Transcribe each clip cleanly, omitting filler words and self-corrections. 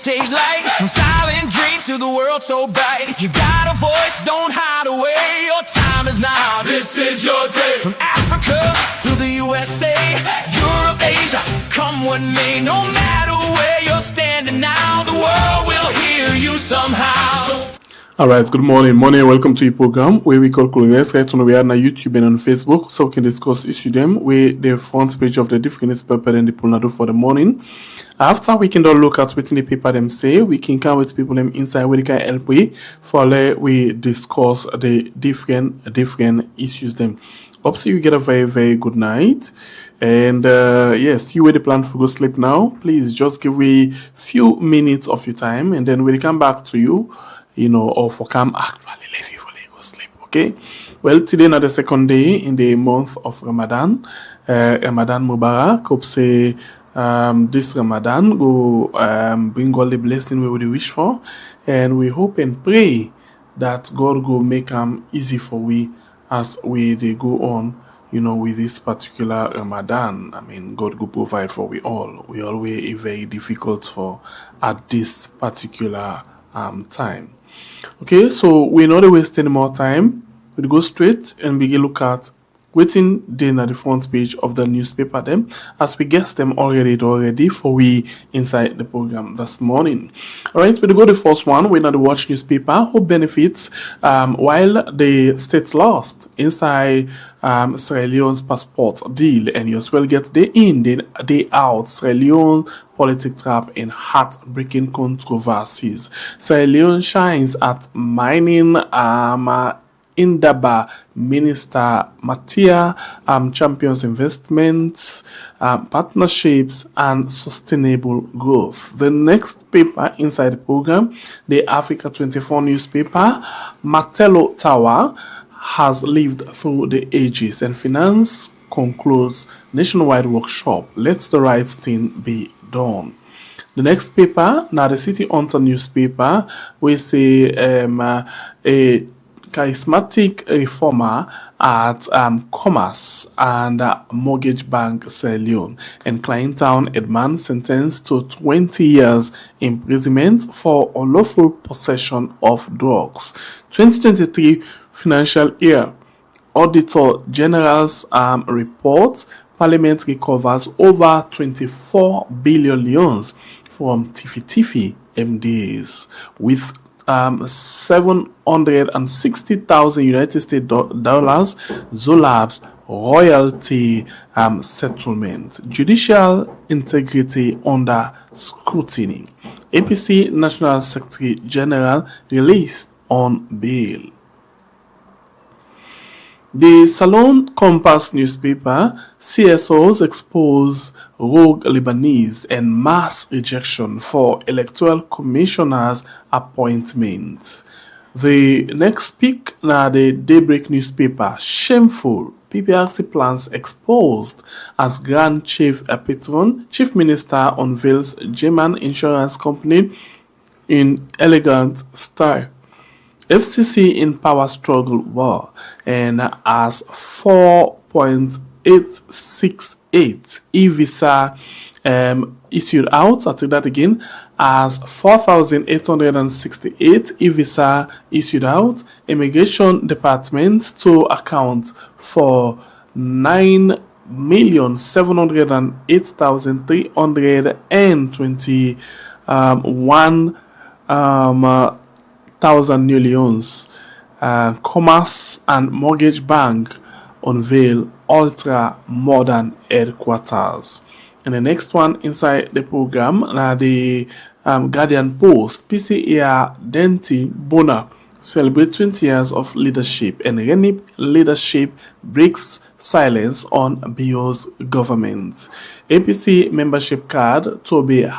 stage light, from silent dreams to the world so bright. If you've got a voice, don't hide away. Your time is now. This is your day. From Africa to the USA, Europe, Asia, come what may. No matter where you're standing now, the world will hear you somehow. Alright, good morning, welcome to the program where we call Colonials. Right now we are on YouTube and on Facebook, so we can discuss issue them with the front page of the different newspaper and the Polnado for the morning. After we can look at what the paper them say, we can come with people them inside where they can help we discuss the different issues them. Hope you get a very good night. And yes, you the plan for go sleep now. Please just give me few minutes of your time, and then we'll come back to you. Or for come actually leave you for go sleep, okay? Well, today is the second day in the month of Ramadan. Ramadan Mubarak. Hope say this Ramadan go bring all the blessing we would wish for, and we hope and pray that God go make them easy for we as we they go on, with this particular Ramadan. I mean, God go provide for we all. We always very difficult for at this particular time. Okay, so we're not wasting more time. We'll go straight and begin look at waiting then at the front page of the newspaper them, as we guessed them already for we inside the program this morning. Alright, we'll go the first one. We're not the watch newspaper who benefits while the states lost inside Sierra Leone's passport deal, and you as well get day in, day out. Sierra Leone politic trap and heartbreaking controversies. Sierra Leone shines at mining Indaba Minister Matia champions investments, partnerships, and sustainable growth. The next paper inside the program, the Africa 24 newspaper, Martello Tower has lived through the ages, and finance concludes nationwide workshop. Let the right thing be done. The next paper, now the City Hunter newspaper, we say a charismatic reformer at Commerce and Mortgage Bank Sierra Leone, and Clienttown Edman sentenced to 20 years imprisonment for unlawful possession of drugs. 2023 financial year Auditor General's report. Parliament recovers over 24 billion leones from Tiffy MDAs, with 760,000 United States dollars Zolab's royalty settlement. Judicial integrity under scrutiny. APC National Secretary General released on bail. The Salon Compass newspaper, CSOs expose rogue Lebanese and mass rejection for electoral commissioners' appointments. The next pick now the Daybreak newspaper, shameful PPRC plans exposed as Grand Chief Patron. Chief Minister unveils German insurance company in elegant style. FCC in power struggle war, and as 4.868 e-visa issued out. I'll take that again, as 4,868 e-visa issued out. Immigration Department to account for 9,708,321 thousand new leones. Commerce and Mortgage Bank unveil ultra modern headquarters. And the next one inside the program, the Guardian Post, PCAR Denti Bona celebrate 20 years of leadership, and RENIP leadership breaks silence on BO's government. APC membership card to the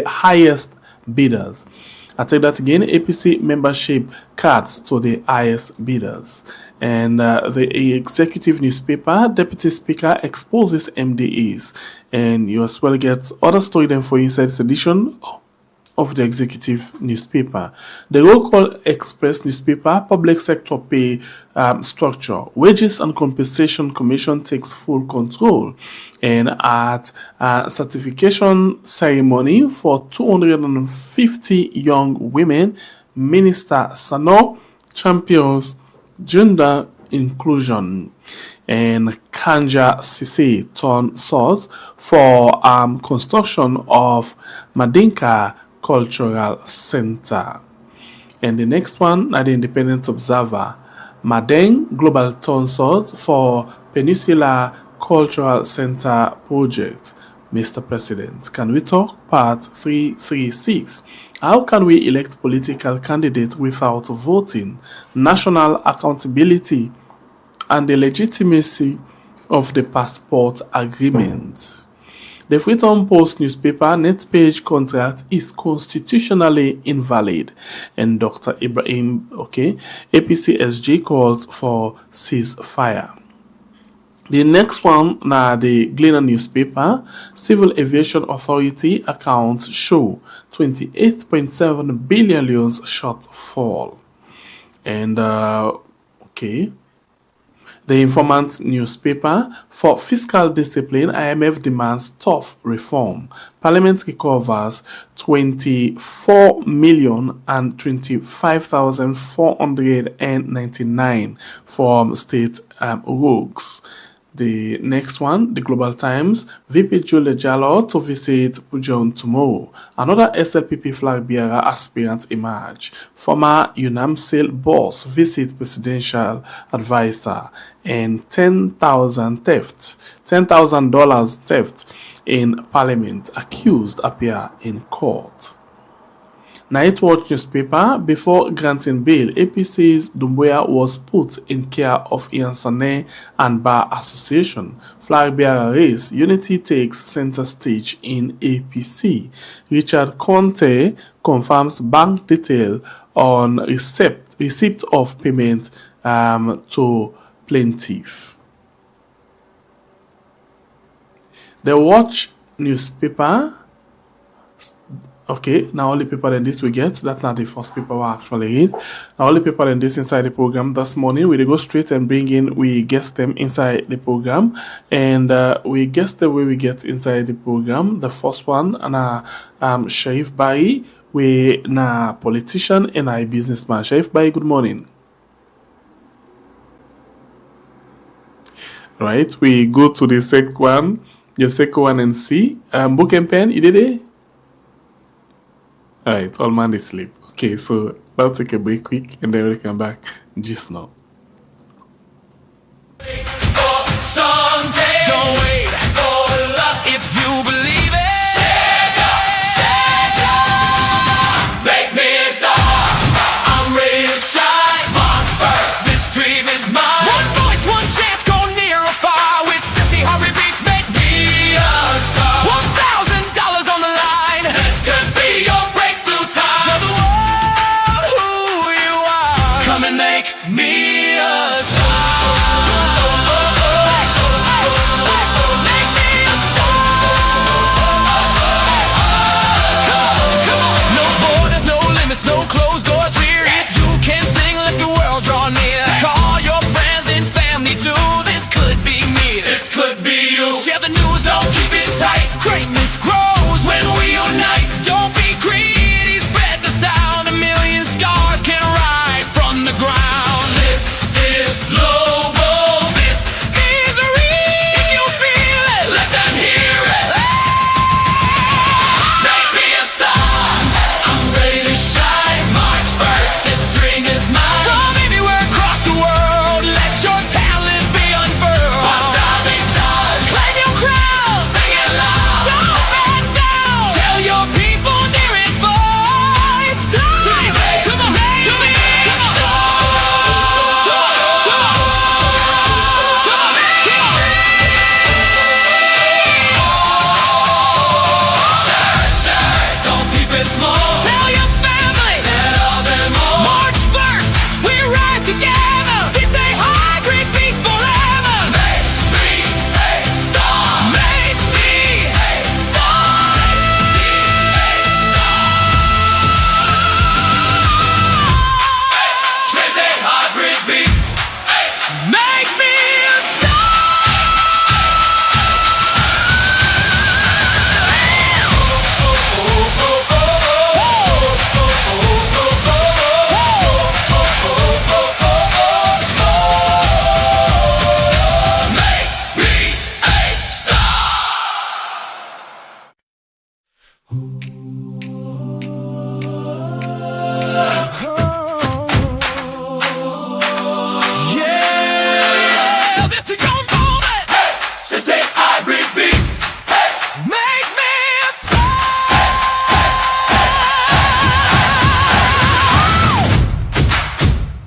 highest bidders. I take that again, APC membership cards to the highest bidders. And the executive newspaper, Deputy Speaker exposes MDAs. And you as well get other story then for inside this edition of the executive newspaper. The local express newspaper public sector pay structure. Wages and Compensation Commission takes full control. And at certification ceremony for 250 young women, Minister Sano champions gender inclusion. And Kanja Sise turn source for construction of Madinka Cultural Center. And the next one, at the Independent Observer, Madeng Global turn source for Peninsula Cultural Center project. Mr. President, can we talk part 336? How can we elect political candidates without voting? National accountability and the legitimacy of the passport agreement. The Freetown Post newspaper net page contract is constitutionally invalid, and Dr. Ibrahim, APCSG calls for ceasefire. The next one, now the Gleaner newspaper, Civil Aviation Authority accounts show 28.7 billion shortfall. And the Informant newspaper, for fiscal discipline, IMF demands tough reform. Parliament recovers 24,025,499 from state rogues. The next one, the Global Times, VP Julia Jallo to visit Pujon tomorrow. Another SLPP flag bearer aspirant emerge. Former UNAMSIL boss visit presidential advisor. And $10,000 theft in parliament. Accused appear in court. Night Watch newspaper, before granting bail, APC's Dumbuya was put in care of Ian Sane and Bar Association. Flag bearer race, unity takes center stage in APC. Richard Conte confirms bank detail on receipt of payment to plaintiff. The Watch newspaper, now only paper than this we get. That's not the first paper we actually read. Now only paper than this inside the program this morning. We go straight and we guess them inside the program. And we guess the way we get inside the program. The first one, Sharif Bai, we na politician and a businessman. Sharif Bai, good morning. Right, we go to the second one. Your second one and see. Book and pen, you did it? Alright, all man is sleep. Okay, so I'll take a break quick and then we'll come back just now. Someday, don't wait for luck if you believe it. Stand up, make me a star. I'm ready to shine. March first, this dream is mine. One voice, one chance, go near or far. With sissy hurry beats, make me a star. $1,000 on the line. This could be your breakthrough time. Tell the world who you are. Come and make me a star. Yeah, this is your moment. Hey, since I break beats, hey, make me a star.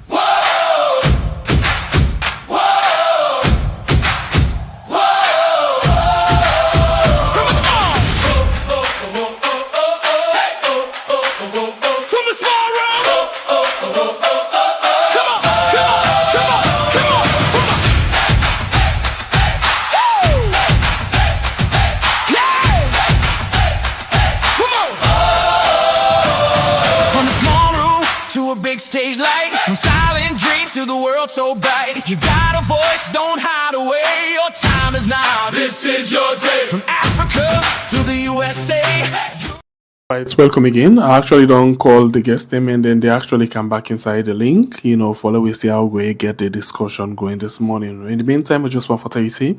Whoa, whoa, whoa. From a small, from a small room. Come on, come on, come on, come on. From a From a small room to a big stage light, from silent dreams to the world so bright. If you've got a voice, don't hide away. Your time is now. This is your day. From Africa to the USA. Right, welcome again. I actually don't call the guest name and then they actually come back inside the link, for we see how we get the discussion going this morning. In the meantime, I just want to tell you,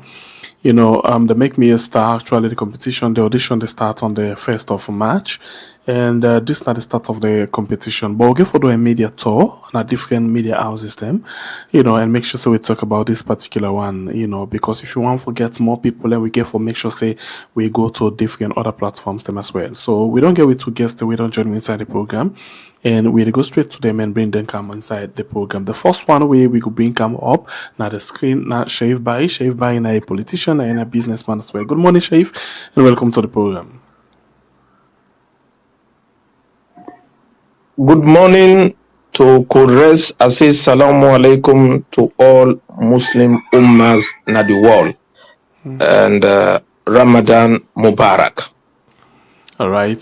the Make Me a Star, actually the competition, the audition, they start on the 1st of March. And this is not the start of the competition, but we'll get for a media tour on a different media houses them, and make sure so we talk about this particular one, because if you want to get more people, then we get for make sure say we go to different other platforms them as well. So we don't get with two guests, we don't join them inside the program, and we go straight to them and bring them come inside the program. The first one way we could bring come up now the screen, now Shaif Bai in a politician and a businessman as well. Good morning, Shaif, and welcome to the program. Good morning to Kudres. I say salamu alaikum to all Muslim ummas na the world. And Ramadan Mubarak. All right,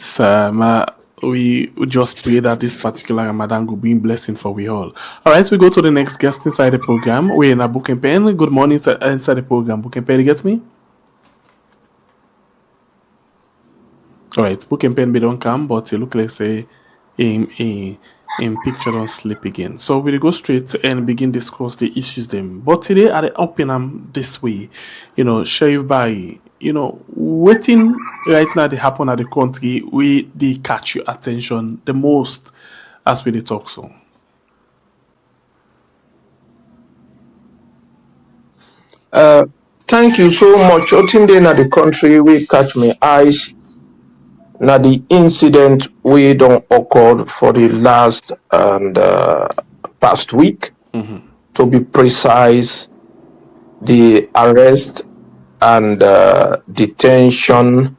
we just pray that this particular Ramadan will be a blessing for we all. All right, we go to the next guest inside the program. We're in a book and pen. Good morning inside the program. Book and pen, you get me? All right, book and pen, we don't come, but it look like say in picture don't sleep again. So we'll go straight and begin discuss the issues them. But today I open them this way, Shaif Bai, waiting right now they happen at the country we they catch your attention the most as we they talk so. Thank you so much. Otinde na the country we catch my eyes. Now the incident we don't occurred for the last and past week. To be precise, the arrest and detention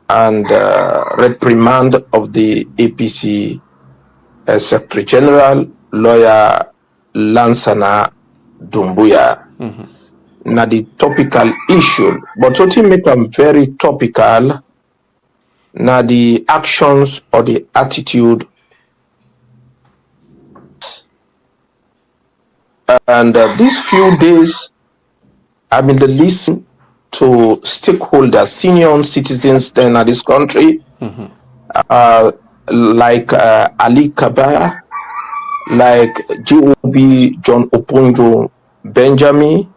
and reprimand of the APC Secretary General, lawyer Lansana Dumbuya. Now the topical issue, but what make them very topical. Now the actions or the attitude and these few days I've been listening to stakeholders, senior citizens in this country, like Ali Kabara, like G.O.B. John Oponjo Benjamin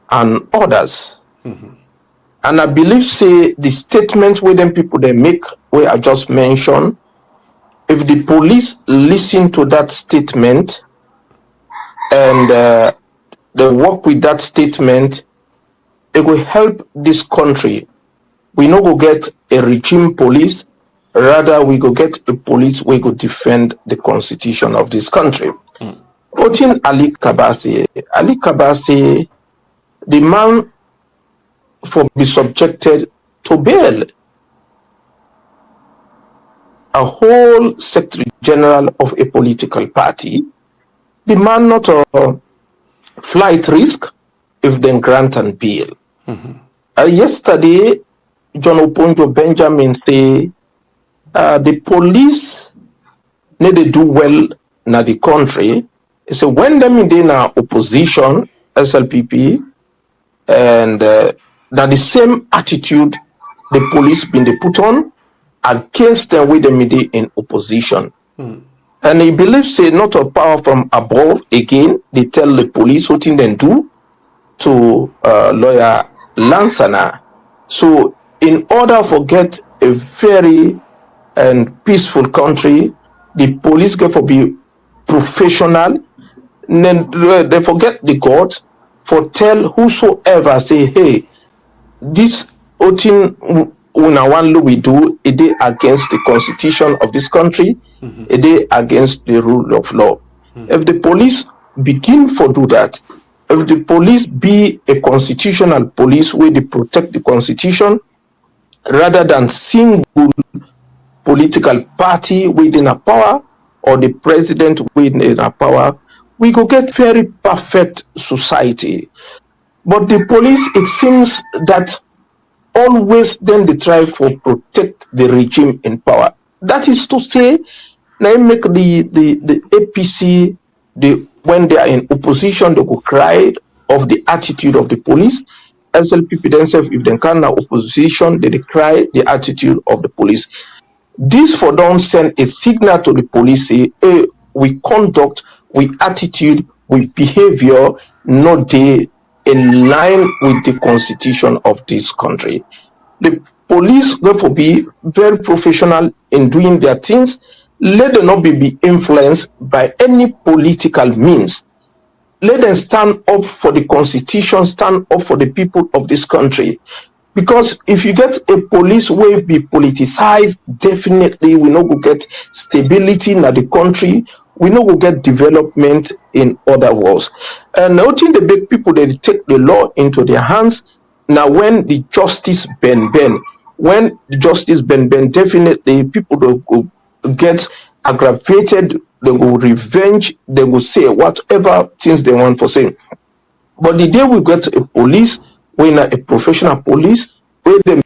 and others. And I believe, say, the statement where them people they make, where I just mentioned, if the police listen to that statement and they work with that statement, it will help this country. We no go get a regime police, rather we go get a police we go defend the constitution of this country. Otin Ali Kabase, the man for be subjected to bail. A whole secretary general of a political party, the man not a flight risk if then grant and bail. Yesterday, John Oponjo Benjamin say the police need to do well na the country. So when them in opposition, SLPP, and that the same attitude the police been they put on against them with them in opposition. And he believes say not a power from above again, they tell the police what they do to lawyer Lansana. So in order for get a very and peaceful country. The police get for be professional. Then they forget the God for tell whosoever say, hey, this thing we do, it is against the constitution of this country, it is against the rule of law. If the police begin for do that, if the police be a constitutional police where they protect the constitution rather than single political party within a power or the president within a power, we go get very perfect society. But the police, it seems that always then they try for protect the regime in power. That is to say, now make the APC, when they are in opposition, they go cry of the attitude of the police. SLPP themselves, if they can now opposition, they cry the attitude of the police. This for don't send a signal to the police, say, hey, we conduct, we attitude, we behavior, not they in line with the constitution of this country. The police therefore be very professional in doing their things. Let them not be influenced by any political means. Let them stand up for the constitution, stand up for the people of this country. Because if you get a police will be politicized, definitely we not go get stability in the country. We not go get development in other words. And noting the big people, they take the law into their hands. Now, when the justice bend, when the justice bend, definitely people will go get aggravated. They will revenge. They will say whatever things they want for saying. But the day we get a police, when a professional police, where they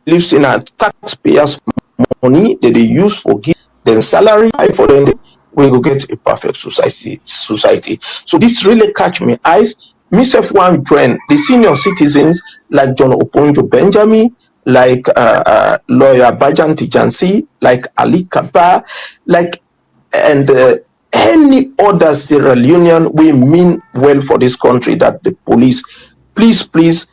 lives in a taxpayers' money that they use for give them salary for them, we will get a perfect society. So this really catch my eyes. Myself one join the senior citizens like John Oponjo Benjamin, like lawyer Bajan Tijansi, like Ali Kaba, like and any other Sierra Leonean we mean well for this country that the police, please,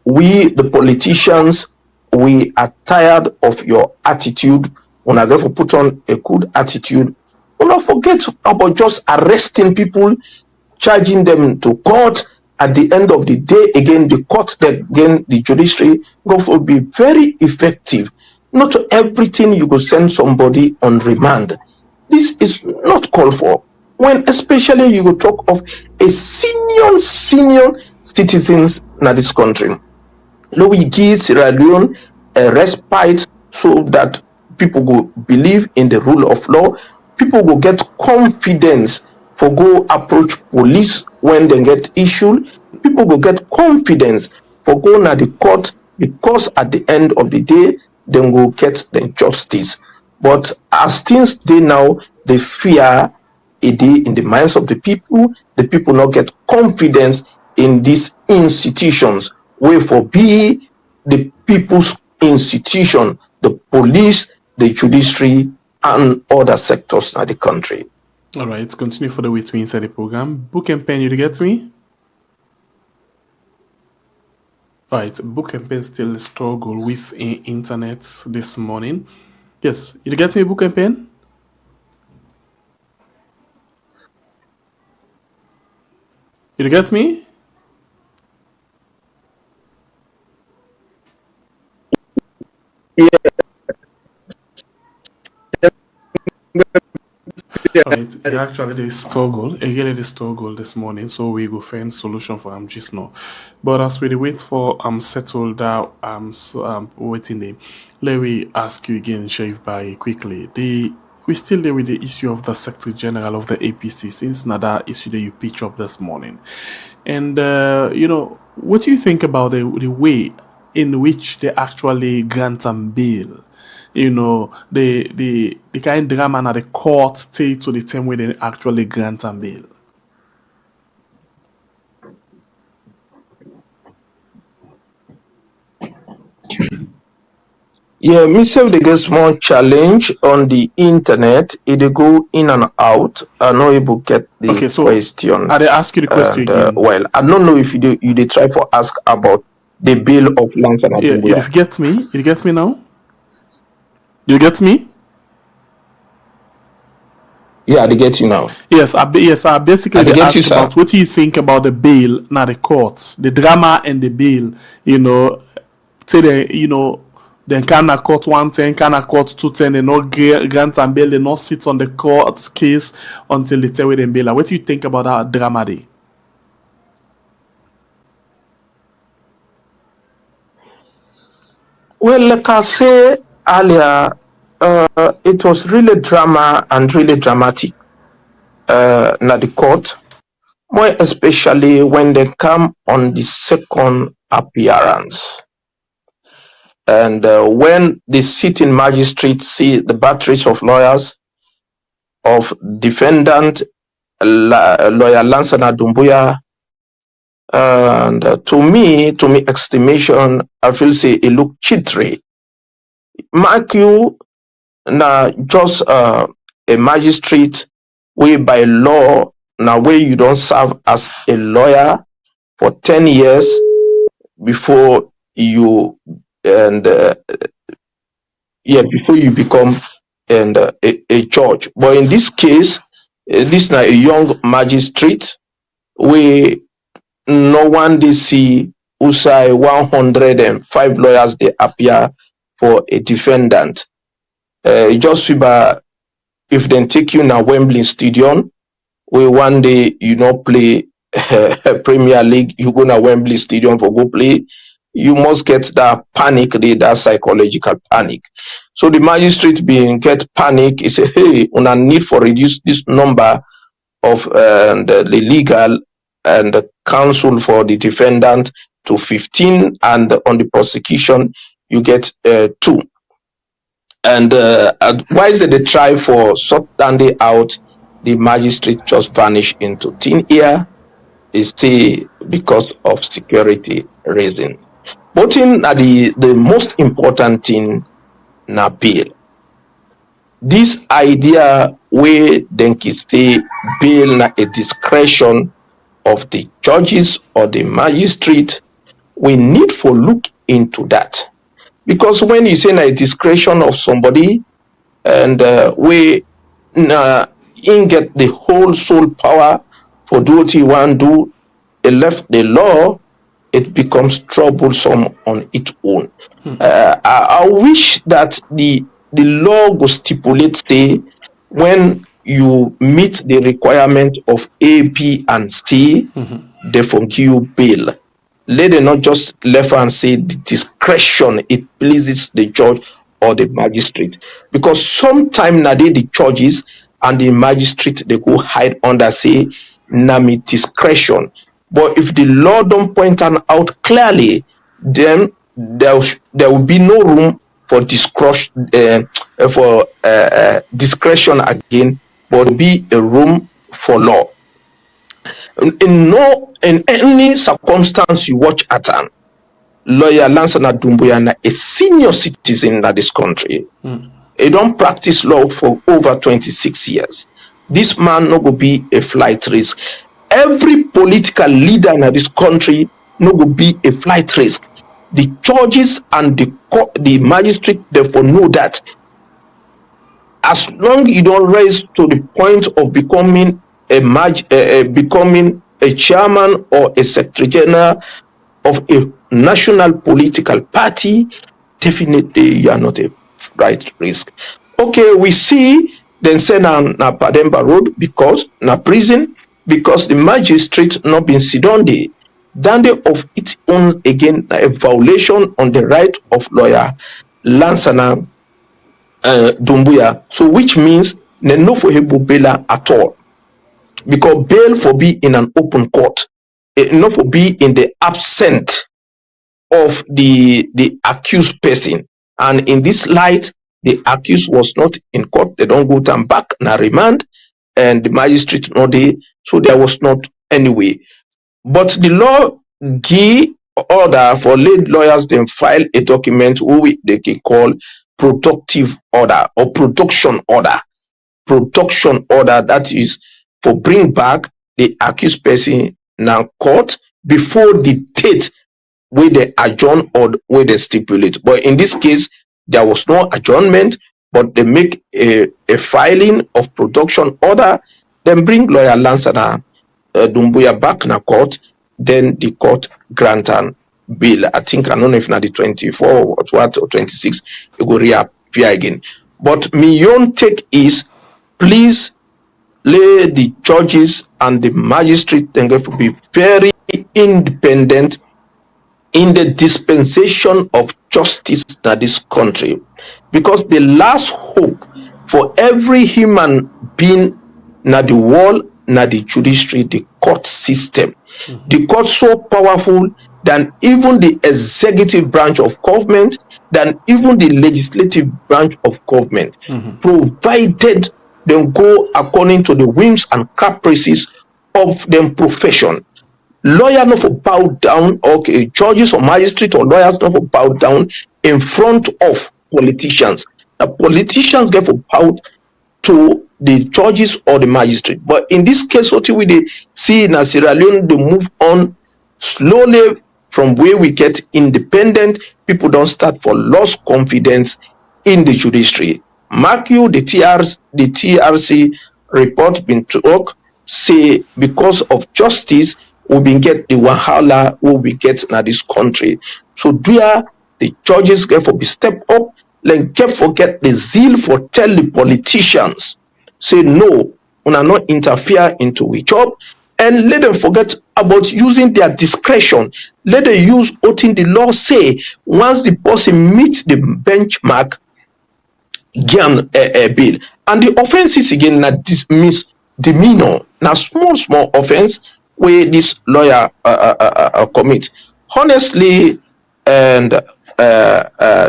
we the politicians, we are tired of your attitude. When I go for put on a good attitude, do not forget about just arresting people, charging them to court. At the end of the day, again, the court, again, the judiciary will be very effective. Not everything you go send somebody on remand. This is not called for. When especially you go talk of a senior citizens in this country. We give Sierra Leone a respite so that people will believe in the rule of law. People will get confidence for go approach police when they get issued. People will get confidence for go to the court because at the end of the day, they will get the justice. But as things they now, they fear a day in the minds of the people not get confidence in these institutions, where for be the people's institution, the police, the judiciary, and other sectors in the country. All right, let's continue further with me inside the program. Book and pen, you get me? All right, book and pen still struggle with internet this morning. Yes, you get me, book and pen? You get me? Yeah. Right, actually they struggle this morning, so we go find solution for just now. But as we wait for settle down waiting there, let me ask you again, Sheriff Barry, quickly. We still there with the issue of the Secretary General of the APC since that issue that you pitch up this morning. And what do you think about the way in which they actually grant and bail? The kind of drama at the court stay to the time where they actually grant and bail. Yeah, myself they get small challenge on the internet. It go in and out. I'm not able to get the question. I ask you the question again. Well, I don't know if you try for ask about the bill of land and yeah, you get me? You get me now? You get me? Yeah, they get you now. Yes, I basically I get ask you, sir. about what do you think about the bail, not the courts, the drama and the bail. You know, say they can court 110, can court 210, they not grant and bail, they not sit on the court case until they tell them bail. What do you think about that drama day? Well, like I said earlier, it was really drama and really dramatic. Na the court, more especially when they come on the second appearance. And when the sitting magistrate see the batteries of lawyers of defendant lawyer Lansana Dumbuya, and to me estimation, I feel say it look chitry. Mark you, na just a magistrate way by law, now where you don't serve as a lawyer for 10 years before you before you become a judge. But in this case, this now a young magistrate we no one they see who say 105 lawyers they appear for a defendant. Just about if they take you now Wembley Stadium, where one day you not play Premier League, you go to Wembley Stadium for go play, you must get that panic, that psychological panic. So the magistrate being get panic, he say, hey, on a need for reduce this number of the legal and the counsel for the defendant to 15, and on the prosecution you get 2. And why is it they try for sort day out? The magistrate just vanish into thin air. Is still because of security reason. But in the most important thing na bail. This idea where denki stay bail na a discretion of the judges or the magistrate, we need for look into that. Because when you say na a discretion of somebody and we in get the whole sole power for do what you want do, left the law, it becomes troublesome on its own. I wish that the law will stipulate say when you meet the requirement of A, B, and C, they forgive you bail. Let them not just left and say the discretion it pleases the judge or the magistrate, because sometimes now the judges and the magistrate they go hide under say nami discretion. But if the law don't point out clearly, then there will be no room for discretion discretion again, but be a room for law. In any circumstance you watch at an lawyer Lansana Dumbuya, a senior citizen in this country, he don't practice law for over 26 years. This man no go be a flight risk. Every political leader in this country no go be a flight risk. The judges and the magistrate therefore know that as long you don't rise to the point of becoming becoming a chairman or a secretary general of a national political party, definitely you are not a right risk. Okay, we see then send on na Pademba Road because na prison, because the magistrate not been sit on the of its own again a violation on the right of lawyer Lansana Dumbuya. So which means no for bail at all, because bail for be in an open court, not for be in the absent of the accused person. And in this light, the accused was not in court. They don't go them back na remand, and the magistrate not there, so there was not any way. But the law give order for lay lawyers then file a document who they can call productive order or production order. Production order, that is for bring back the accused person now court before the date where they adjourn or where they stipulate. But in this case, there was no adjournment but they make a filing of production order, then bring lawyer Lansana Dumbuya back na court, then the court grant an bill. I think, I don't know if now the 24 or what, or 26, it will reappear again. But my own take is, please lay the judges and the magistrate then going to be very independent in the dispensation of justice in this country, because the last hope for every human being na the world, na the judiciary, the court system. The court so powerful than even the executive branch of government, than even the legislative branch of government, provided them go according to the whims and caprices of them profession. Lawyer not for bow down, okay, judges or magistrates or lawyers not for bow down in front of politicians. The politicians get for bow to the judges or the magistrate. But in this case, what we see in Sierra Leone, they move on slowly from where we get independent. People don't start for lost confidence in the judiciary. Mark you, the TRC report been talk, say because of justice, we been get the wahala we we get in this country. So there the judges get for be step up, like get forget the zeal for tell the politicians, say no, when not interfere into we job, and let them forget about using their discretion. Let them use what in the law say. Once the person meets the benchmark, gain a bill. And the offenses again na misdemeanor, na small offense where this lawyer commit. Honestly, and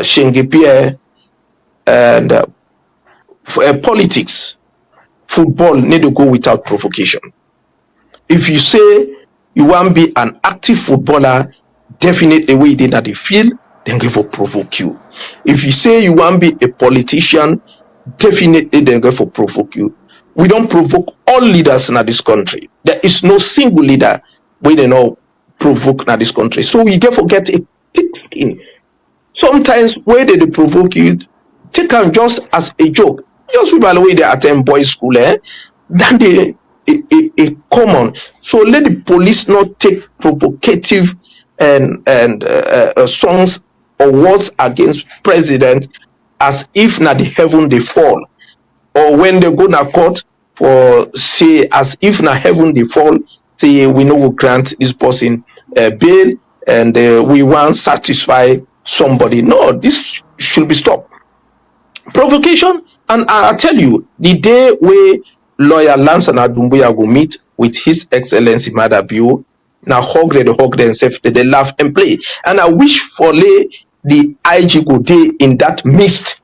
Shengepie and politics, football need to go without provocation. If you say you want to be an active footballer, definitely we did at the field, then go for provoke you. If you say you want to be a politician, definitely then go for provoke you. We don't provoke all leaders in this country. There is no single leader we don't know provoke in this country. So we get forget it. Sometimes where they provoke you, take them just as a joke. Just by the way they attend boys' school, then they a common. So let the police not take provocative and songs or words against president as if na the heaven they fall, or when they go na court for say as if na heaven they fall, say we know we grant this person bail and we want satisfy somebody. No, this should be stopped. Provocation, and I tell you, the day where lawyer Lansana Dumbuya go meet with His Excellency Madabio, now hug themselves, they laugh and play. And I wish for the IG go day in that mist.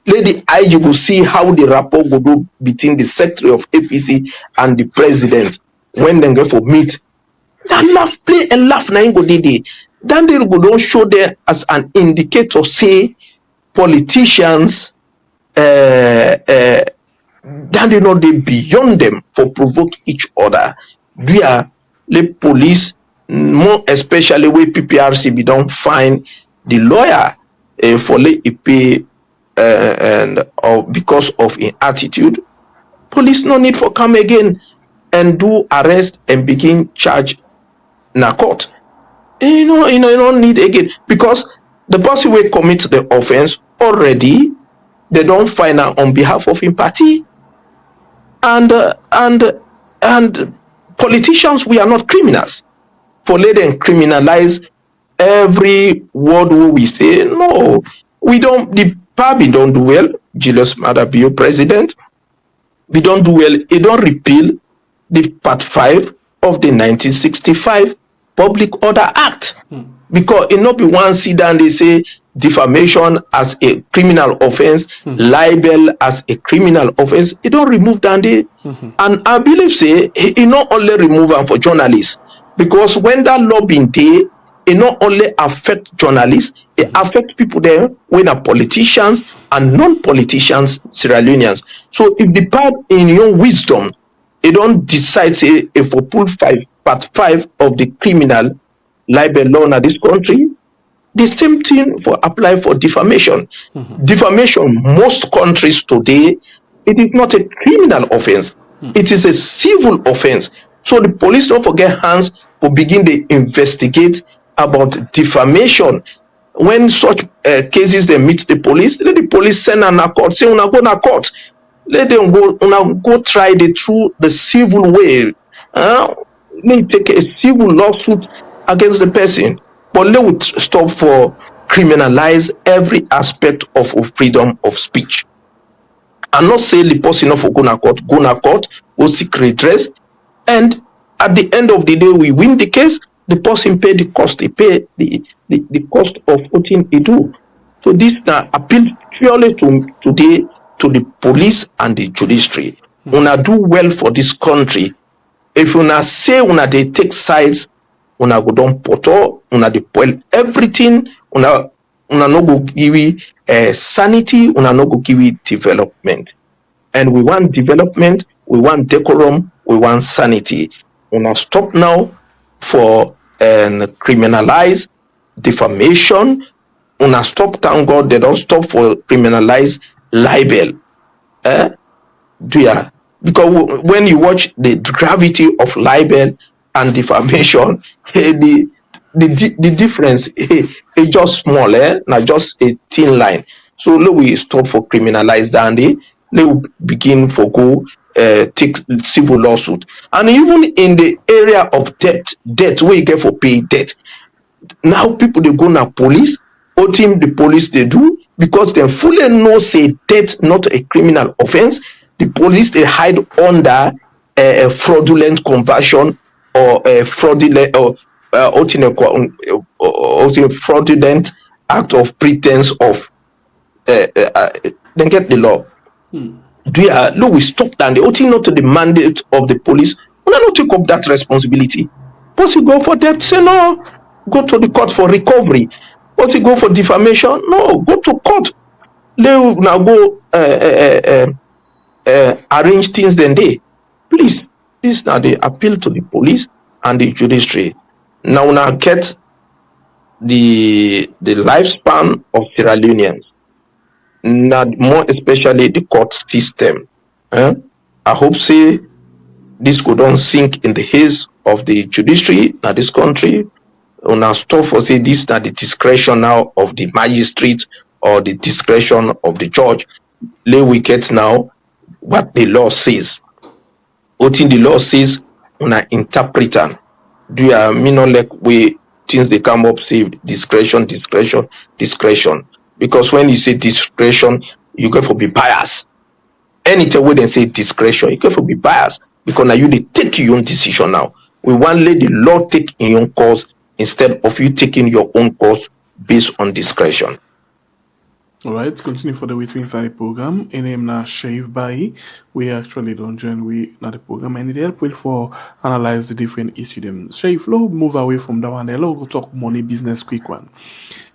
Let the IG go see how the rapport go do between the secretary of APC and the president when they go for meet. That laugh, play and laugh na go day. Then they go don't show there as an indicator, say politicians then they know they beyond them for provoke each other. We are the police, more especially where PPRC be don't find the lawyer for let pay and or because of in attitude. Police no need for come again and do arrest and begin charge na court. You don't need again, because the person will commit the offense already. They don't find out on behalf of him party. And politicians, we are not criminals. For let them criminalize every word we say. No, we don't. The PABI don't do well. Julius Madabio, president, we don't do well. It don't repeal the Part 5 of the 1965 Public Order Act. Because it not be one sit down they say defamation as a criminal offense, libel as a criminal offense. It don't remove that day. And I believe say it not only remove them for journalists, because when that law been there, it not only affect journalists, it affect people there when are politicians and non-politicians, Sierra Leoneans. So if the part in your wisdom, it don't decide say if for pull 5 Part 5 of the criminal libel law in this country, The same thing for apply for defamation. Defamation, most countries today, it is not a criminal offense. It is a civil offense. So the police don't forget hands to begin to investigate about defamation. When such cases they meet the police, let the police send an accord, say una go na court. Let them go try it through the civil way. Let take a civil lawsuit against the person. But let we stop for criminalize every aspect of freedom of speech. And not say the person of go na court, go seek redress. And at the end of the day, we win the case, the person pay the cost, he pay the cost of what he do. So this now appeal purely today to the police and the judiciary. Una do well for this country. If una say una they take sides, una go don poto, una dey spoil everything, una no go give sanity, una no go give development. And we want development, we want decorum, we want sanity. Una stop now for criminalize defamation. Una stop, thank God, they don't stop for criminalize libel. Because when you watch the gravity of libel and defamation, the difference is just small, not just a thin line. So let we stop for criminalize that, let we begin for go take civil lawsuit. And even in the area of debt where you get for pay debt, now people they go na police, what team the police they do, because they fully know say debt not a criminal offense. The police they hide under a fraudulent conversion or a fraudulent or fraudulent act of pretense of then get the law. No, we stop that. The OT not to the mandate of the police. We not take up that responsibility. Once you go for debt, say no, go to the court for recovery. Once you go for defamation, no, go to court. They now go arrange things then they. Please, this now they appeal to the police and the judiciary. Now get the lifespan of Sierra Leoneans. Not more especially the court system. I hope say this could not sink in the haze of the judiciary in this country. Now stop for say this that the discretion now of the magistrate or the discretion of the judge. Let we get now what the law says. What in the law says una interpret am. Do you mean not like we things they come up say discretion. Because when you say discretion, you go for be biased. Anytime when they say discretion, you go for be biased. Because now you they take your own decision now. We want let the law take in your own course instead of you taking your own course based on discretion. Alright, continue for the way to inside the program. In name na Shave Bai. We actually don't join we na the program and it help will for analyze the different issues them. Shave, let's move away from that one. Let's go talk money business quick one.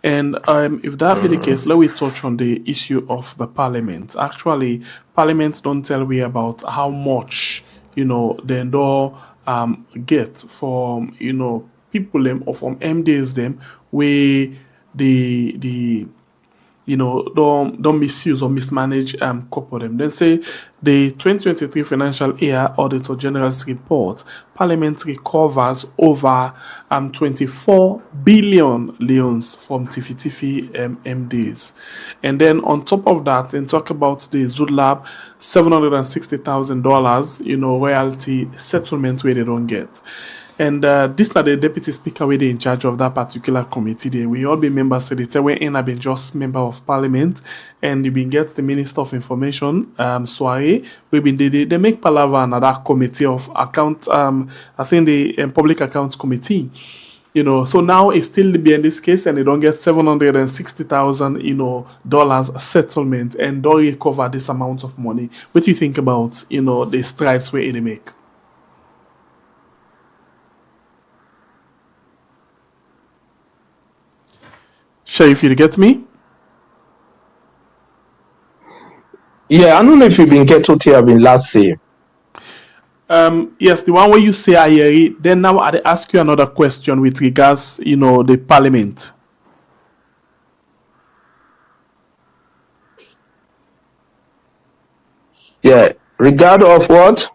And if that be the case, let me touch on the issue of the parliament. Actually, parliament don't tell we about how much they don't get from people them or from MDAs them where the don't misuse or mismanage couple them. They say the 2023 financial year Auditor General's report, Parliament recovers over 24 billion leones from Tiffy MDs. And then on top of that, and talk about the Zudlab $760,000, royalty settlement where they don't get. And this is the deputy speaker where they in charge of that particular committee. There, we all be members. So they tell we ain't been just member of parliament, and you been get the minister of information, Soare. We been they make palaver on that committee of account. I think the public accounts committee. So now it's still be in this case, and they don't get $760,000 dollars settlement, and don't recover this amount of money. What do you think about the strides where they make? Sheriff, you get me? Yeah, I don't know if you've been get what I've been last say. Yes, the one where you say I hear it. Then now I ask you another question with regards, the parliament. Yeah, regard of what?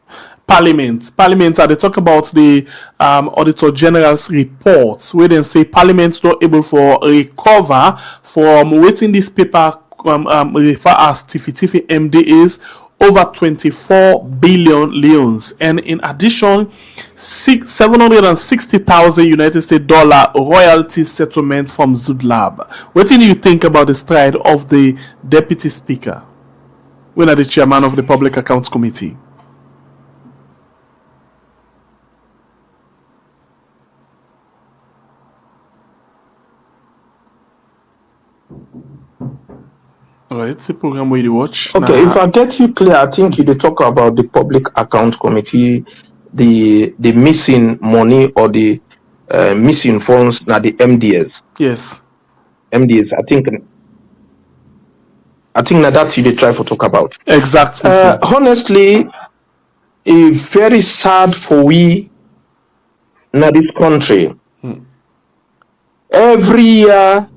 Parliament, they talk about the Auditor General's reports, where they say Parliament not able for recover from waiting this paper refer as Tiffy MDAs over 24 billion leones, and in addition, 760,000 United States dollar royalty settlement from Zudlab. What do you think about the stride of the Deputy Speaker, when are the chairman of the Public Accounts Committee? Alright, it's the program where you watch. Okay, if I get you clear, I think you talk about the Public Account Committee, the missing money or the missing funds, now the MDAs. Yes. MDAs, I think now that you try to talk about. Exactly. Honestly, it's very sad for we in this country. Every year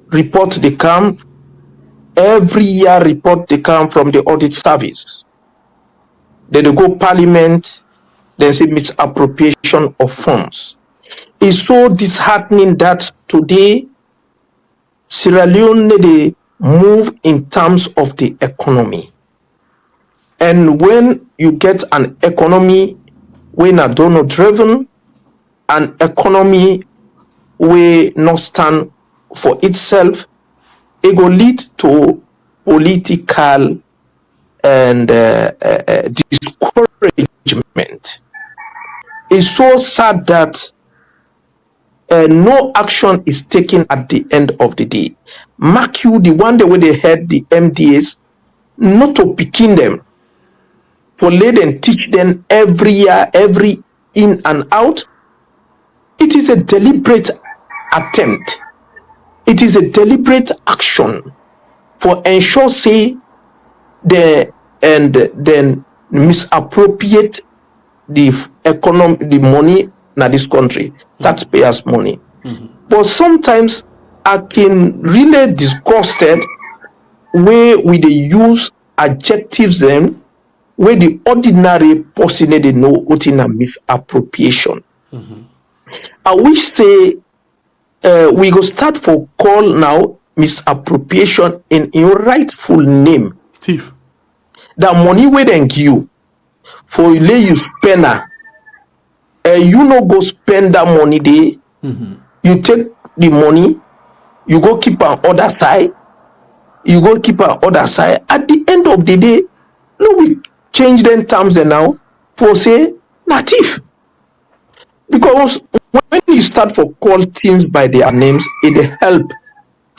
report they come. Every year report they come from the audit service. Then they go Parliament, then say misappropriation of funds. It's so disheartening that today Sierra Leone they move in terms of the economy. And when you get an economy when not donor driven, an economy we not stand for itself, it will lead to political and discouragement. It's so sad that no action is taken at the end of the day. Mark you, the one way they had the MDAs, not to picking them, for let them teach them every year, every in and out. It is a deliberate attempt. It is a deliberate action for ensure say the and then misappropriate the economy, the money in this country, taxpayers' money. But sometimes I can really disgusted where we they use adjectives them where the ordinary person they know what in a misappropriation. I wish say we go start for call now misappropriation in your rightful name. Thief. That money where then give you for lay you spend you no go spend that money there. You take the money, you go keep on other side, you go keep on other side. At the end of the day, no, we change them terms and now for say native. Because when you start for call teams by their names, it help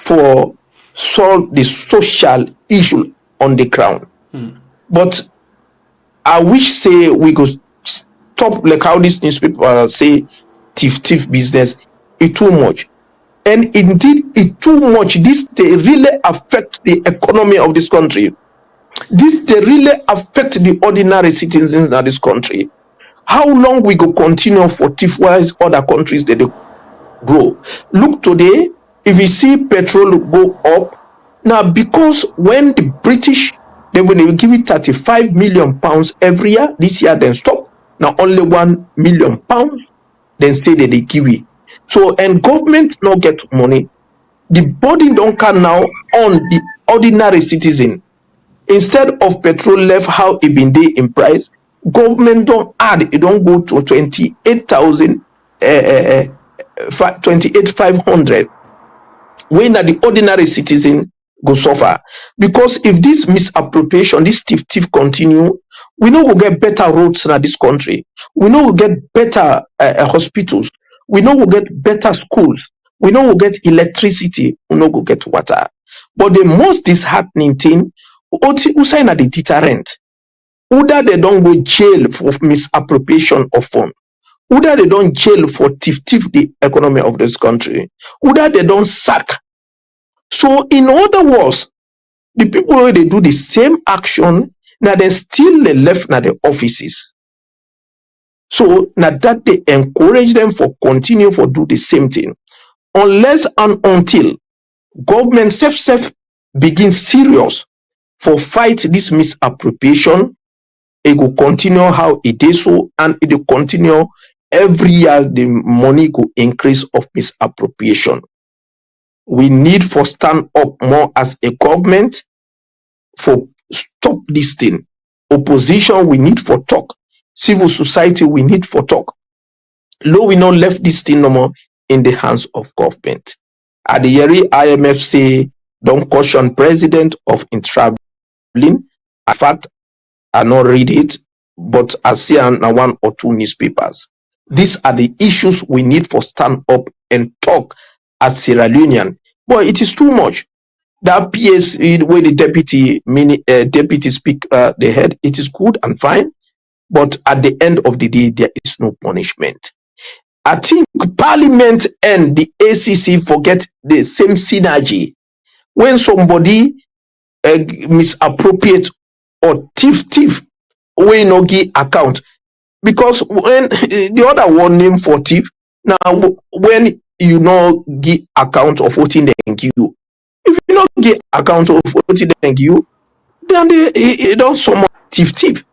for solve the social issue on the ground. But I wish say we go stop like how this newspaper say thief business. It too much, and indeed it too much. This they really affect the economy of this country. This they really affect the ordinary citizens of this country. How long we go continue for thief wise other countries they grow? Look today, if you see petrol go up now, because when the British they will give it 35 million pounds every year, this year then stop. Now only 1 million pounds, then stay that they give it. So and government not get money. The body don't come now on the ordinary citizen. Instead of petrol left how it been day in price, government don't add, it don't go to 28,000 28,500 when the ordinary citizen go suffer. Because if this misappropriation, this thief continue, we know we'll get better roads in this country. We know we'll get better hospitals. We know we'll get better schools. We know we'll get electricity. We know we'll get water. But the most disheartening thing, who sign at the deterrent? Either they don't go jail for misappropriation of funds. Either they don't jail for thief the economy of this country. Either they don't sack. So in other words, the people where they do the same action, now they still they left now the offices. So now that they encourage them for continue for do the same thing. Unless and until government self begin serious for fight this misappropriation. It will continue how it is so, and it will continue every year. The money will increase of misappropriation. We need for stand up more as a government for stop this thing. Opposition, we need for talk. Civil society, we need for talk. Lo, we not left this thing no more in the hands of government. At the year IMF say, don't caution president of in traveling. In fact, I not read it, but I see on one or two newspapers. These are the issues we need for stand up and talk as Sierra Leonean. Boy, it is too much. That PS where the deputy speak the head, it is good and fine, but at the end of the day, there is no punishment. I think Parliament and the ACC forget the same synergy. When somebody misappropriate or thief, we no give account, because when the other one name for thief, now when you no give account of what in the you, if you not give account of what in the you, then they don't summon thief.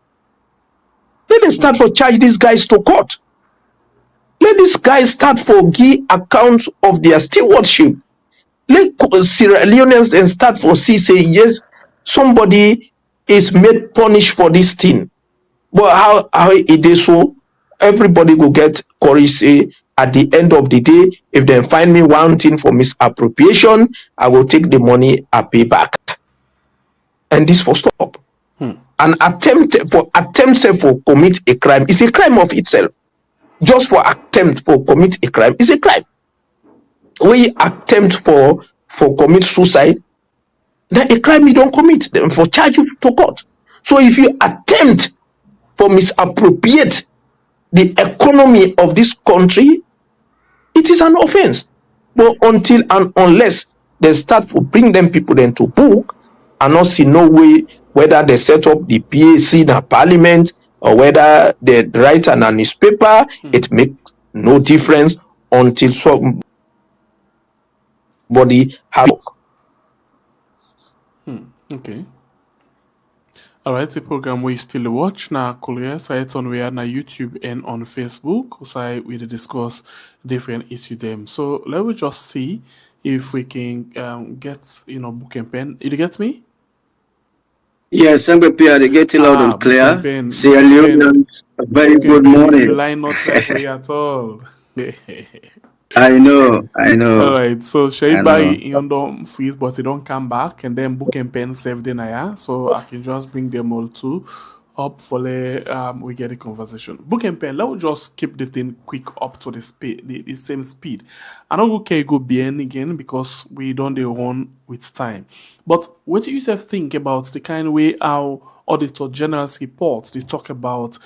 Let them start for charge these guys to court. Let these guys start for give accounts of their stewardship. Let Sierra Leoneans then start for see say yes, somebody is made punish for this thing. But how it is so, everybody will get courage say at the end of the day, if they find me one thing for misappropriation, I will take the money I pay back. And this for stop. An attempt for commit a crime is a crime of itself. Just for attempt for commit a crime is a crime. We attempt for commit suicide, then a crime you don't commit, then for charge you to court. So if you attempt for misappropriate the economy of this country, it is an offense. But until and unless they start to bring them people then to book, and not see no way whether they set up the PAC in a parliament or whether they write an newspaper, it makes no difference until somebody has. Okay. Alright, the program we still watch now. Korea site on we are on YouTube and on Facebook. So we discuss different issues them. So let me just see if we can get book and pen. You get me? Yes, Pierre, they get it loud and clear. Sierra Leone, a very good morning. The line not clear at all. I know. All right, so Shaibai don't freeze, but they don't come back, and then book and pen save the naya, so I can just bring them all too up for we get a conversation. Book and pen, let's just keep the thing quick up to the speed, the same speed. I don't okay go bien again because we don't run with time. But what do you think about the kind of way our Auditor General's reports they talk about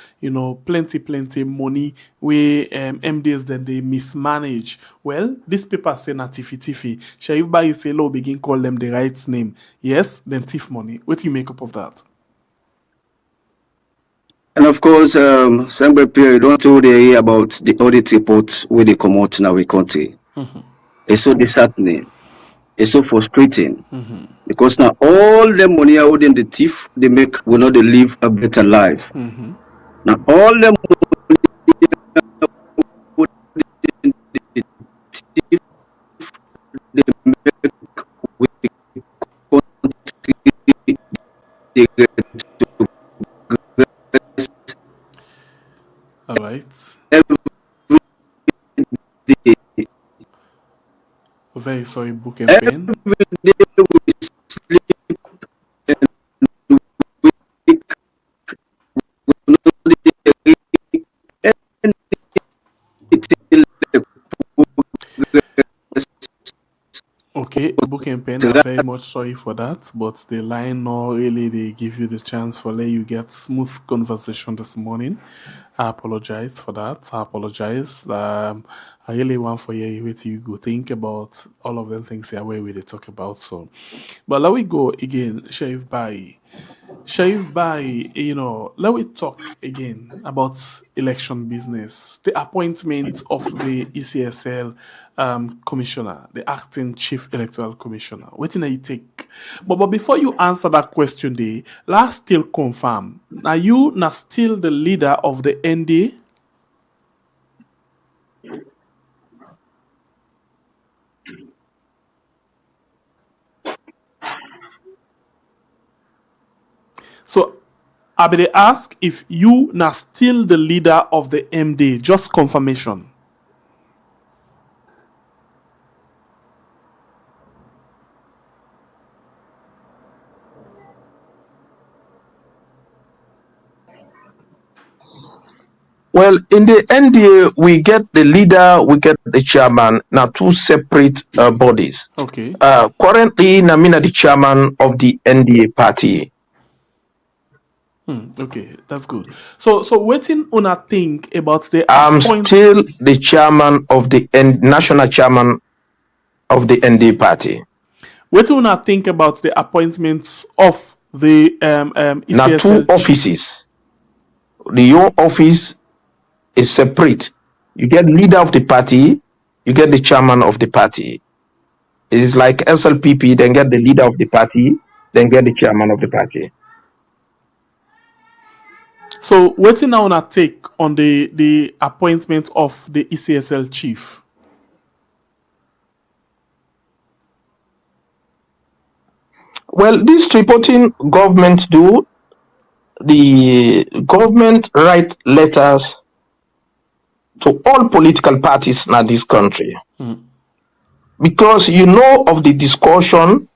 plenty money where MDAs then they mismanage. Well, this paper say na Tiffy. Shall you say law begin call them the right name? Yes, then thief money. What do you make up of that? And of course, Pierre, you don't tell the about the audit report where they come out in our country. It's so disheartening. It's so frustrating. Because now all the money out in the thief they make will not live a better life. Now all the money in the thief they make with the country they get to rest. All right. Every day. Very sorry, book and pen. Every day we sleep and wake. We know Okay, book and pen, I'm very much sorry for that, but the line not really they give you the chance for let you get smooth conversation this morning. I apologize for that. I apologize. I really want for you what you go think about all of them things here where we they talk about. So, but let we go again. Sheriff Bai, Shaif Bai, let me talk again about election business. The appointment of the ECSL commissioner, the acting chief electoral commissioner. What do you take? But before you answer that question, let's still confirm. Are you now still the leader of the NDA? So I will ask if you now still the leader of the MD. Just confirmation. Well, in the NDA, we get the leader, we get the chairman. Now, two separate bodies. Okay. Currently, Namina, the chairman of the NDA party. Okay, that's good. So waiting on a think about the I'm still the chairman of the national chairman of the NDA party. Waiting on a think about the appointments of the Now, two ECSL offices. The your office is separate. You get leader of the party, you get the chairman of the party. It's like SLPP, then get the leader of the party, then get the chairman of the party. So waiting now on a take on the appointment of the ECSL chief. Well, this reporting government do, the government write letters to all political parties in this country. Because you know of the discussion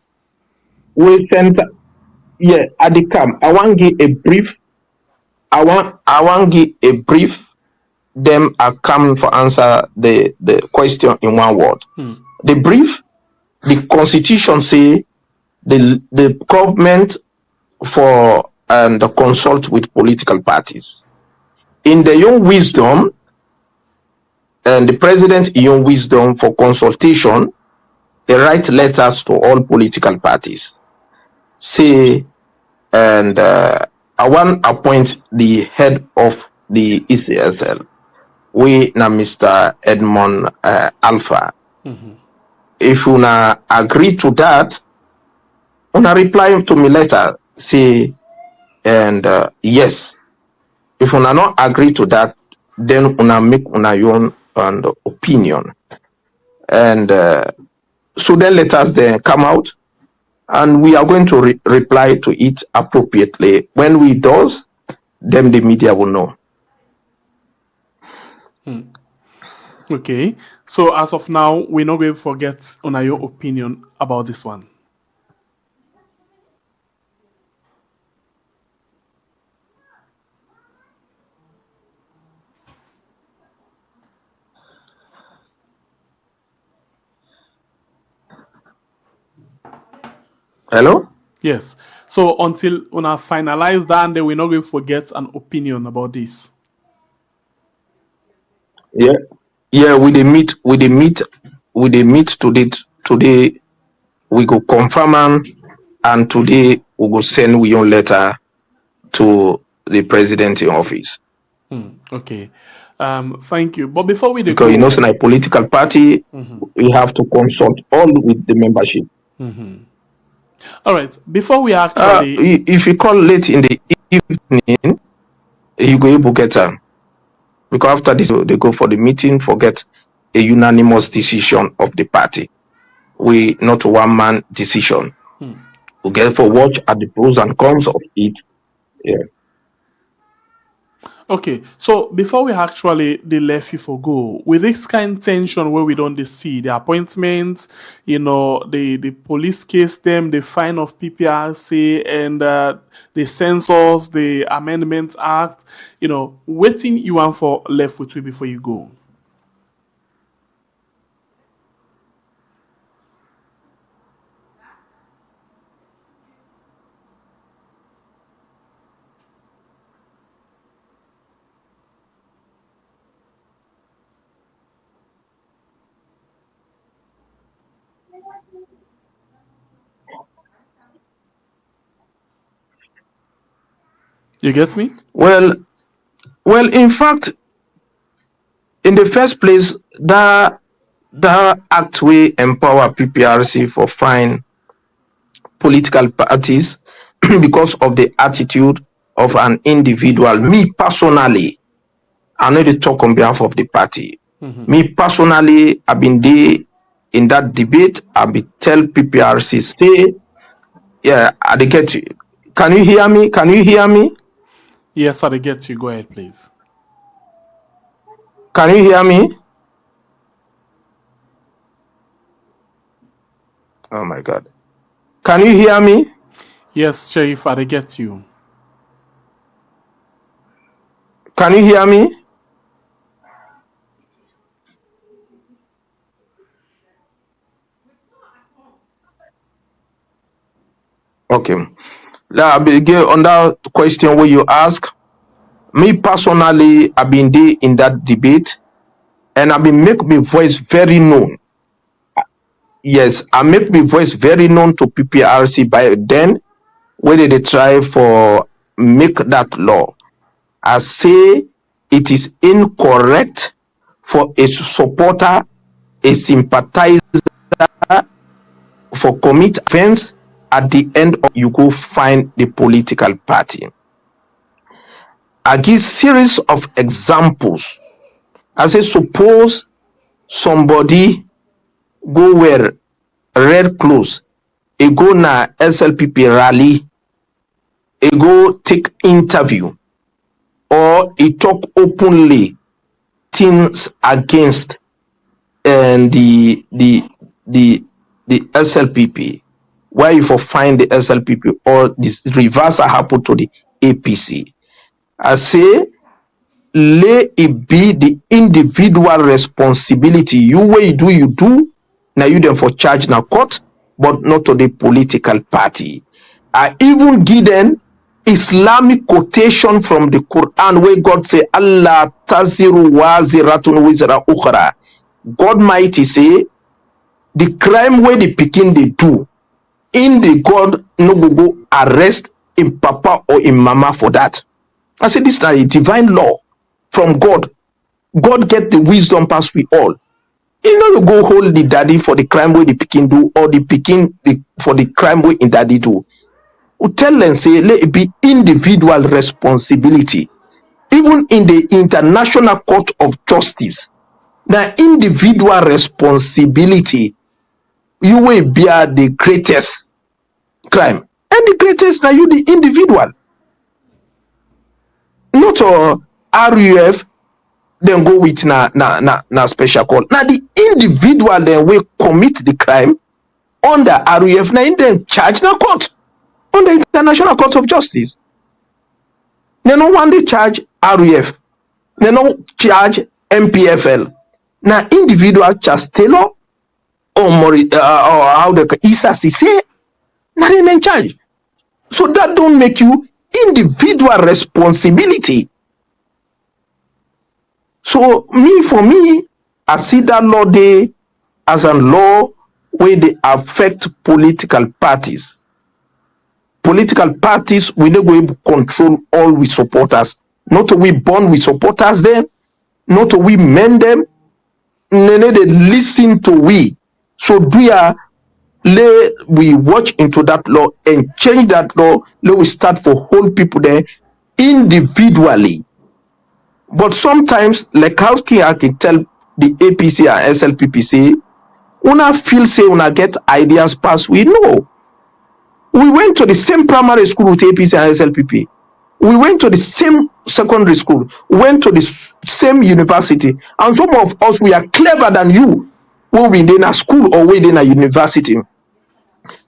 we sent at the camp. I want give a brief. I want give a brief. Them I come for answer the question in one word. The brief, the constitution say the government for and consult with political parties. In their own wisdom, and the president in own wisdom for consultation, they write letters to all political parties. Say, and I want appoint the head of the ECSL. We na Mr. Edmond Alpha. If you na agree to that, una reply to me letter say, and yes. If una not agree to that, then una make una own and opinion. And so then letters then come out, and we are going to reply to it appropriately. When we does, then the media will know. Okay. So as of now, we're not going to forget on your opinion about this one. Hello? Yes. So until una finalize that, then we're not going to forget an opinion about this. Yeah. Yeah, we dey meet today. Today we go confirm am, and today we go send we own letter to the president in office. Okay. Thank you. But before we because you know, in a political party, we have to consult all with the membership. All right. Before we actually, if you call late in the evening, you go able get am. Because after this, they go for the meeting, forget a unanimous decision of the party. We not one man decision. We get for watch at the pros and cons of it. Yeah. okay. So before we actually they left you for go with this kind of tension where we don't see the appointments, the police case them, the fine of PPRC and the census, the Amendment Act, waiting you want for left with you before you go. You get me? Well, in fact, in the first place, that act we empower PPRC for fine political parties because of the attitude of an individual. Me personally, I need to talk on behalf of the party. Me personally, I've been there in that debate. I be tell PPRC, say, yeah, I get you. Can you hear me? Can you hear me? Yes, I get you. Go ahead, please. Can you hear me? Oh my God. Can you hear me? Yes, Sheriff, I get you. Can you hear me? Okay. Now, I begin on that question where you ask. Me personally, I've been there in that debate, and I've been make my voice very known. Yes, I make my voice very known to PPRC by then, when they try for make that law. I say it is incorrect for a supporter, a sympathizer, for commit offense. At the end of you go find the political party. I give series of examples. I say suppose somebody go wear red clothes, he go na SLPP rally, he go take interview, or he talk openly things against the SLPP. Why you for find the SLPP or this reversal happen to the APC? I say let it be the individual responsibility. You way you do, now you them for charge now court, but not to the political party. I even give them Islamic quotation from the Quran where God say Allah taziru waziratun wizra ukhra. God mighty say the crime where the pikin they do, in the God no go arrest in papa or in mama for that. I say this is a divine law from God. God get the wisdom past we all. You know, you go hold the daddy for the crime where the pikin do, or the pikin for the crime where in daddy do. We tell them say let it be individual responsibility. Even in the International Court of Justice, the individual responsibility, you will bear the greatest crime, and the greatest are you the individual, not RUF. Then go with na special call. Now the individual then will commit the crime under RUF. Now in then charge na court on the International Court of Justice. They no want to charge RUF. They no charge MPFL. Now individual charge Taylor or how the ISAC say. Now they then charge. So that don't make you individual responsibility. So for me, I see that law there as a law where they affect political parties. Political parties, we not going to control all we supporters. Not we born with supporters them, not we mend them, they listen to we. So we watch into that law and change that law. Let we start for whole people there individually. But sometimes, like how I can tell the APC and SLPP say, una feel say una get ideas past we know. We went to the same primary school with APC and SLPP. We went to the same secondary school. We went to the same university. And some of us, we are clever than you. When we in a school or we in a university.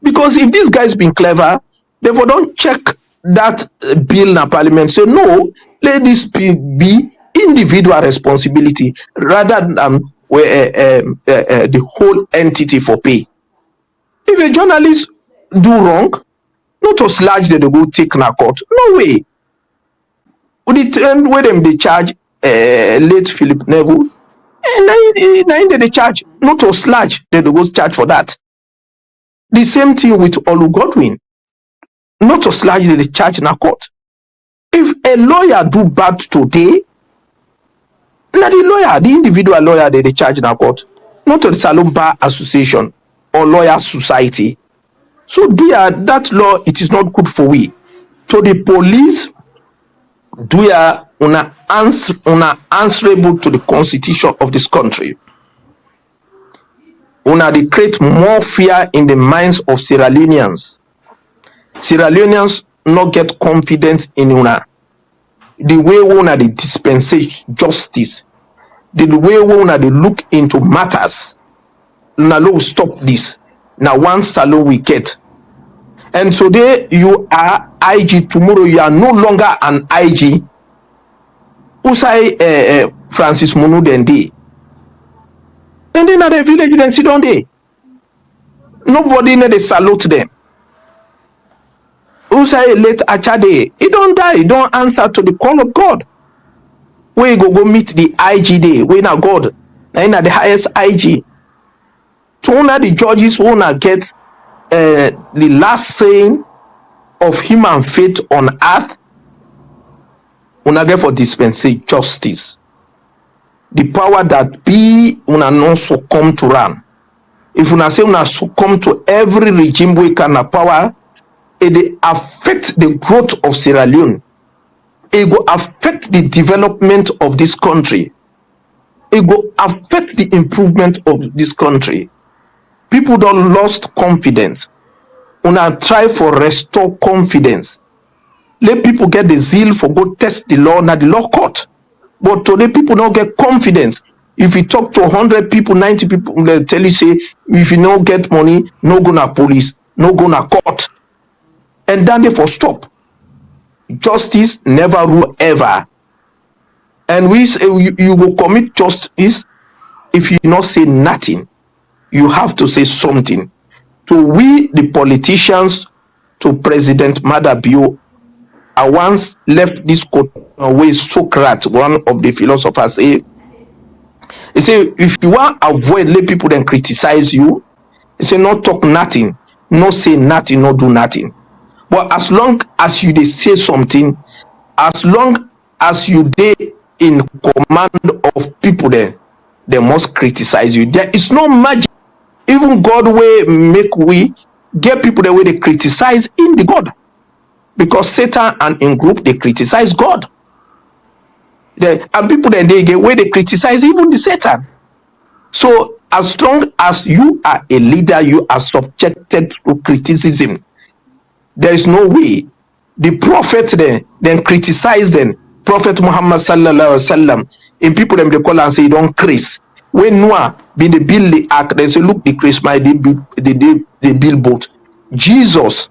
Because if these guys been clever, therefore don't check that bill in parliament. Say no, let this be individual responsibility rather than the whole entity for pay. If a journalist do wrong, not to sludge they go take na court. No way. With the time where them they charge late Philip Neville, and they charge not to sludge they go charge for that. The same thing with Olu Godwin. Not to sludge they charge na court. If a lawyer do bad today, now the lawyer, the individual lawyer, they charge in a court, not to the Salon Bar Association or Lawyer Society. So that law, it is not good for we. To the police, una answerable to the constitution of this country. Una they create more fear in the minds of Sierra Leoneans. Sierra Leoneans not get confidence in una. The way una they dispense justice, the way una they look into matters. Now let's stop this. Now one salon we get. And today you are IG, tomorrow you are no longer an IG. Usai Francis Munu Dende. And then at the village then sit on there. Nobody need to salute them. Usai late Achade. He don't die, he don't answer to the call of God. Where you go meet the IG day, where now God, now the highest IG. To honor the judges who wanna get the last saying of human fate on earth, una get for dispensate justice. The power that be una not succumb to run. If una say una succumb to every regime we can power, it affect the growth of Sierra Leone. It will affect the development of this country. It will affect the improvement of this country. People don't lost confidence. Una try for restore confidence. Let people get the zeal for go test the law na the law court. But today people don't get confidence. If you talk to 100 people, 90 people, they tell you say, if you don't get money, no go na police, no go na court. And then they for stop. Justice never rule ever. And we say you will commit justice if you not say nothing. You have to say something. To we, the politicians, to President Madabio, I once left this quote away. Socrates, one of the philosophers, say, he say, if you want to avoid let people then criticize you, he say, not talk nothing, not say nothing, not do nothing. But as long as you they say something, as long as you they in command of people, then they must criticize you. There is no magic. Even God will make we get people the way they criticize in the God. Because Satan and in group they criticize God. And people then they get where they criticize even the Satan. So as long as you are a leader, you are subjected to criticism. There is no way. The prophet then criticize them. Prophet Muhammad sallallahu alaihi wasallam. In people them they call and say don't curse. When Noah been the build the ark, they say look the Christmas they build boat. Jesus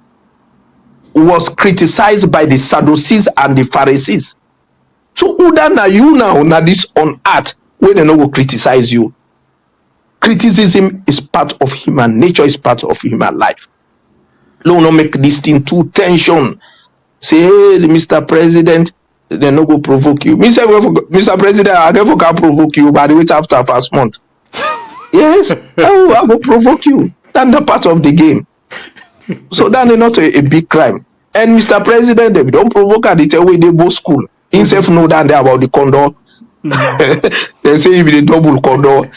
was criticized by the Sadducees and the Pharisees. So who na you now na this on earth when they no go criticize you? Criticism is part of human nature, is part of human life. Don't not make this thing too tension. Say, hey, Mr. President, they no go provoke you. Mr. President, I never can provoke you, but wait after first month. Yes, I go provoke you. That's the part of the game. So that is not a big crime. And Mr. President, they don't provoke and they tell we they go school. Himself know that they about the condor. They say if they double condor.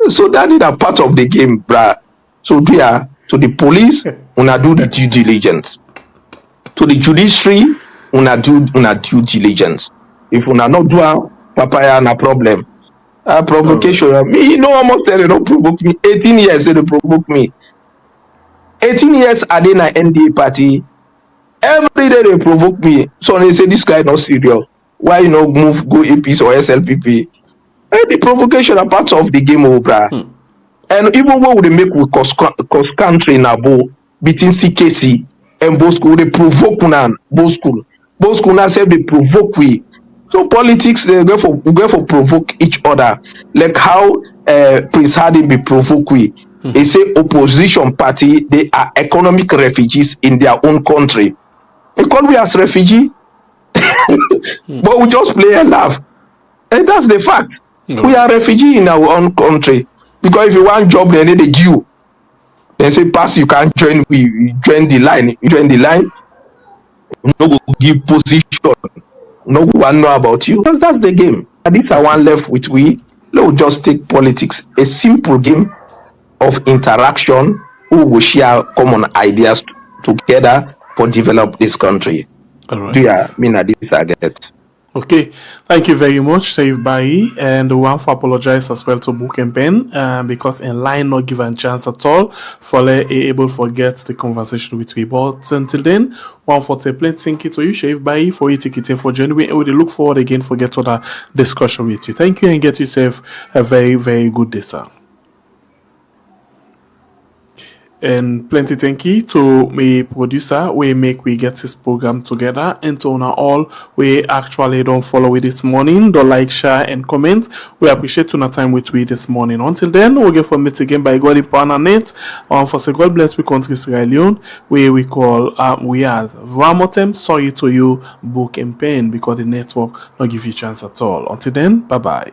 So that is a part of the game, bruh. So there, to the police, una do the due diligence. To the judiciary, una do due diligence. If una not do a papaya na problem. Provocation. Me, you know how much they don't provoke me. 18 years they provoke me. 18 years I did in an NDA party. Every day they provoke me. So they say this guy not serious. Why you not move go APs or SLPP? And the provocation are part of the game over. And even what would they make with cross country in Abo between CKC and Bosco, they provoke una Bosco. Bosco now say they provoke we. So politics they go for provoke each other. Like how Prince Hardy be provoke we. They say opposition party, they are economic refugees in their own country. They call we as refugee. But we just play and laugh. And that's the fact. No. We are refugee in our own country. Because if you want job, they need a queue. They say pass, you can't join. We join the line. You join the line. No go give position. No one know about you. Because that's the game. And if I want left with we, let's just take politics, a simple game of interaction who will share common ideas together for develop this country. All right. Do you mean this I get? Okay, thank you very much, Saif Bayi, and we want to apologize as well to Book and Pen because in line not given chance at all for able to forget the conversation with we. But until then, one for the plain thank you to you, Saif Bayi, for you taking for joining. We look forward again for get to the discussion with you. Thank you and get yourself a very, very good day, sir. And plenty thank you to my producer. We get this program together, and to all we actually don't follow with this morning. Don't like, share, and comment. We appreciate your time with we this morning. Until then, we'll get for meet again by God upon our net. For say God bless we country Sierra Leone, where we call we are one more time sorry to you, Book and Pen, because the network not give you chance at all. Until then, bye bye.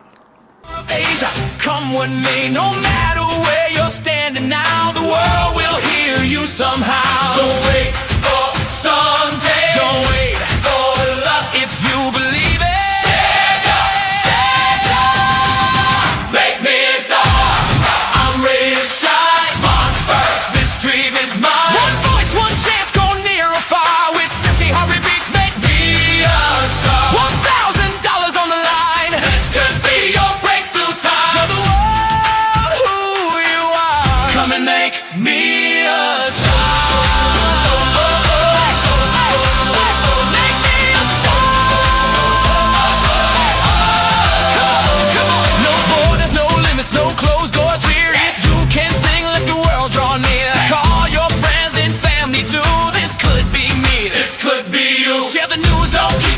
Asia, come with me, no matter where you're standing now, the world will hear you somehow. Don't wait for someday, don't wait for luck. If you believe it, stand up, make me a star. I'm ready to shine, march first, this dream is mine. One voice, one chance, go near or far. With sissy hurry beats, make me a star. $1,000 on the line, this could be your breakthrough time. Tell the world who you are, come and make me a star. Make me a star. Come on. No borders, no limits, no closed doors here. If you can sing, let the world draw near. Call your friends and family too. This could be me, this could be you. Share the news, don't keep